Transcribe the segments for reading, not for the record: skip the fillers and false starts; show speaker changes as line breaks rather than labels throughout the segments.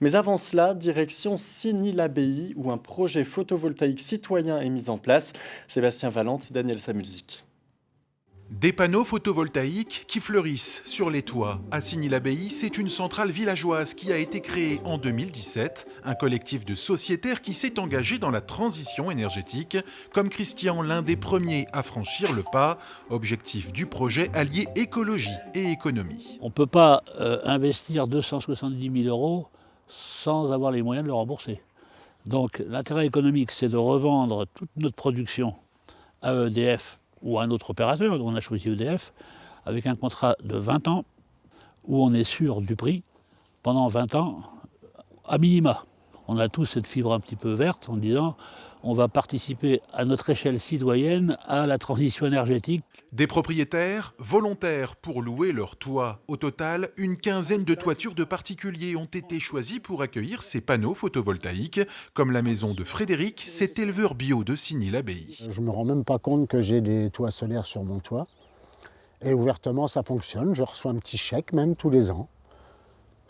Mais avant cela, direction Signy-l'Abbaye, où un projet photovoltaïque citoyen est mis en place. Sébastien Valente, Daniel Samulzik.
Des panneaux photovoltaïques qui fleurissent sur les toits. À Signy-l'Abbaye, c'est une centrale villageoise qui a été créée en 2017, un collectif de sociétaires qui s'est engagé dans la transition énergétique, comme Christian, l'un des premiers à franchir le pas. Objectif du projet, allier écologie et économie.
On ne peut pas investir 270 000 euros sans avoir les moyens de le rembourser. Donc l'intérêt économique, c'est de revendre toute notre production à EDF ou à un autre opérateur, dont on a choisi EDF, avec un contrat de 20 ans, où on est sûr du prix pendant 20 ans, à minima. On a tous cette fibre un petit peu verte en disant on va participer à notre échelle citoyenne à la transition énergétique.
Des propriétaires volontaires pour louer leur toit. Au total, une quinzaine de toitures de particuliers ont été choisies pour accueillir ces panneaux photovoltaïques, comme la maison de Frédéric, cet éleveur bio de Signy-l'Abbaye.
Je ne me rends même pas compte que j'ai des toits solaires sur mon toit. Et ouvertement, ça fonctionne. Je reçois un petit chèque même tous les ans.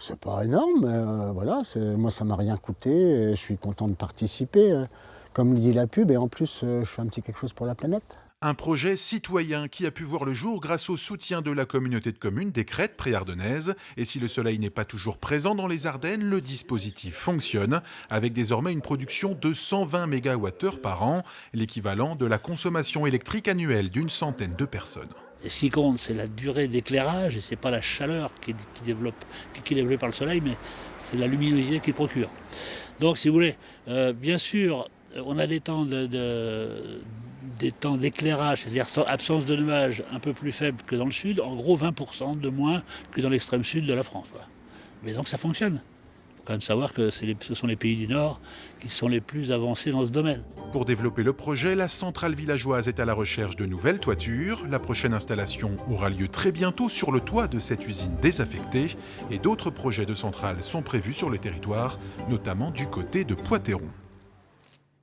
C'est pas énorme, mais voilà, moi ça m'a rien coûté et je suis content de participer. Comme dit la pub, et en plus je fais un petit quelque chose pour la planète.
Un projet citoyen qui a pu voir le jour grâce au soutien de la communauté de communes des Crêtes préardennaises. Et si le soleil n'est pas toujours présent dans les Ardennes, le dispositif fonctionne avec désormais une production de 120 MWh par an, l'équivalent de la consommation électrique annuelle d'une centaine de personnes.
Et ce qui compte, c'est la durée d'éclairage, et ce n'est pas la chaleur qui est développée par le soleil, mais c'est la luminosité qu'il procure. Donc, si vous voulez, bien sûr, on a des temps d'éclairage, c'est-à-dire absence de nuages un peu plus faibles que dans le sud, en gros 20% de moins que dans l'extrême sud de la France. Voilà. Mais donc ça fonctionne. Il faut quand même savoir que ce sont les pays du Nord qui sont les plus avancés dans ce domaine.
Pour développer le projet, la centrale villageoise est à la recherche de nouvelles toitures. La prochaine installation aura lieu très bientôt sur le toit de cette usine désaffectée et d'autres projets de centrales sont prévus sur le territoire, notamment du côté de Poitéron.